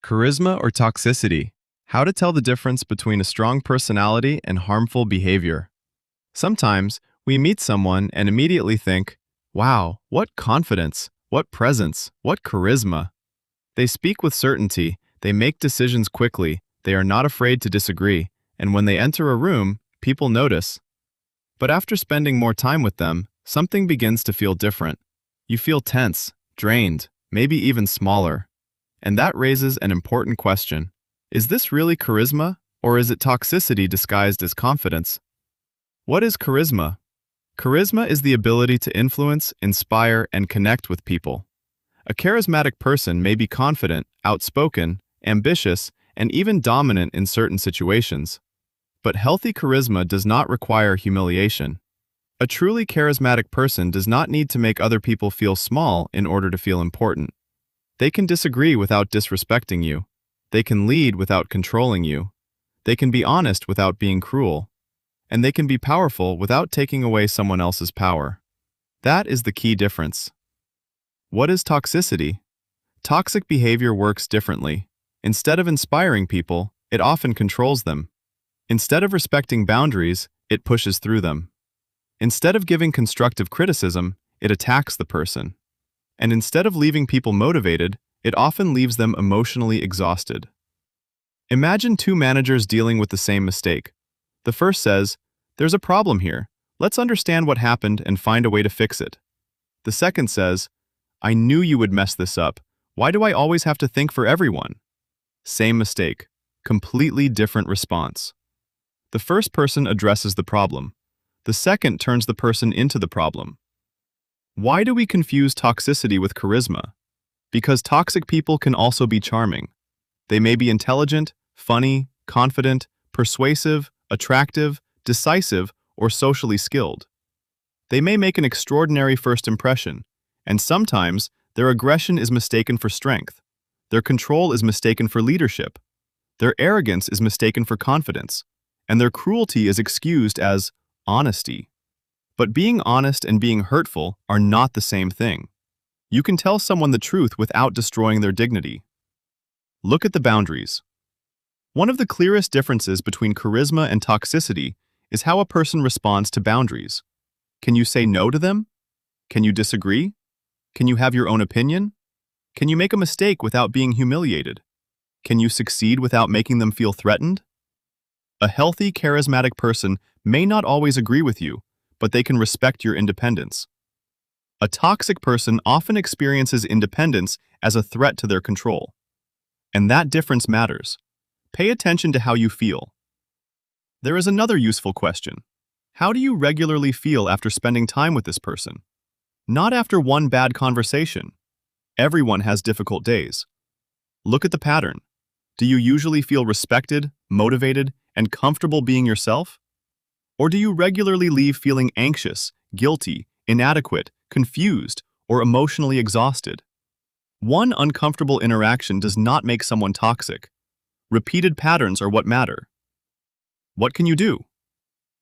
Charisma or toxicity? How to tell the difference between a strong personality and harmful behavior. Sometimes, we meet someone and immediately think, wow, what confidence, what presence, what charisma. They speak with certainty, they make decisions quickly, they are not afraid to disagree, and when they enter a room, people notice. But after spending more time with them, something begins to feel different. You feel tense, drained, maybe even smaller. And that raises an important question. Is this really charisma, or is it toxicity disguised as confidence? What is charisma? Charisma is the ability to influence, inspire, and connect with people. A charismatic person may be confident, outspoken, ambitious, and even dominant in certain situations. But healthy charisma does not require humiliation. A truly charismatic person does not need to make other people feel small in order to feel important. They can disagree without disrespecting you. They can lead without controlling you. They can be honest without being cruel. And they can be powerful without taking away someone else's power. That is the key difference. What is toxicity? Toxic behavior works differently. Instead of inspiring people, it often controls them. Instead of respecting boundaries, it pushes through them. Instead of giving constructive criticism, it attacks the person. And instead of leaving people motivated, it often leaves them emotionally exhausted. Imagine two managers dealing with the same mistake. The first says, "There's a problem here. Let's understand what happened and find a way to fix it." The second says, "I knew you would mess this up. Why do I always have to think for everyone?" Same mistake, completely different response. The first person addresses the problem. The second turns the person into the problem. Why do we confuse toxicity with charisma? Because toxic people can also be charming. They may be intelligent, funny, confident, persuasive, attractive, decisive, or socially skilled. They may make an extraordinary first impression, and sometimes their aggression is mistaken for strength. Their control is mistaken for leadership. Their arrogance is mistaken for confidence, and their cruelty is excused as honesty. But being honest and being hurtful are not the same thing. You can tell someone the truth without destroying their dignity. Look at the boundaries. One of the clearest differences between charisma and toxicity is how a person responds to boundaries. Can you say no to them? Can you disagree? Can you have your own opinion? Can you make a mistake without being humiliated? Can you succeed without making them feel threatened? A healthy, charismatic person may not always agree with you, but they can respect your independence. A toxic person often experiences independence as a threat to their control. And that difference matters. Pay attention to how you feel. There is another useful question. How do you regularly feel after spending time with this person? Not after one bad conversation. Everyone has difficult days. Look at the pattern. Do you usually feel respected, motivated, and comfortable being yourself? Or do you regularly leave feeling anxious, guilty, inadequate, confused, or emotionally exhausted? One uncomfortable interaction does not make someone toxic. Repeated patterns are what matter. What can you do?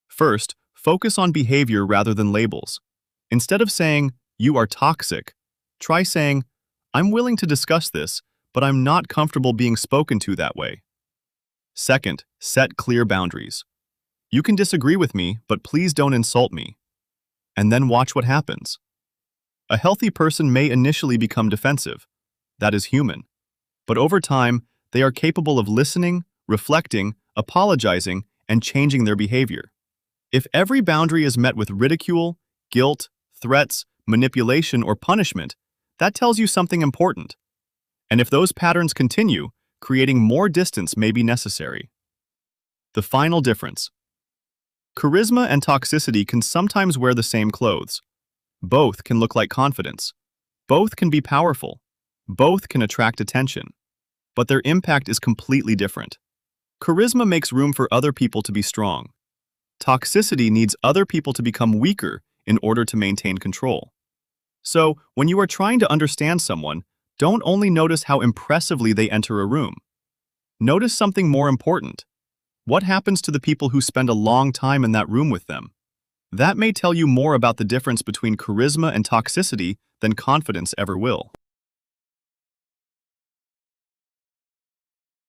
First, focus on behavior rather than labels. Instead of saying, "You are toxic," try saying, "I'm willing to discuss this, but I'm not comfortable being spoken to that way." Second, set clear boundaries. You can disagree with me, but please don't insult me. And then watch what happens. A healthy person may initially become defensive. That is human. But over time, they are capable of listening, reflecting, apologizing, and changing their behavior. If every boundary is met with ridicule, guilt, threats, manipulation, or punishment, that tells you something important. And if those patterns continue, creating more distance may be necessary. The final difference. Charisma and toxicity can sometimes wear the same clothes. Both can look like confidence. Both can be powerful. Both can attract attention. But their impact is completely different. Charisma makes room for other people to be strong. Toxicity needs other people to become weaker in order to maintain control. So, when you are trying to understand someone, don't only notice how impressively they enter a room. Notice something more important. What happens to the people who spend a long time in that room with them? That may tell you more about the difference between charisma and toxicity than confidence ever will.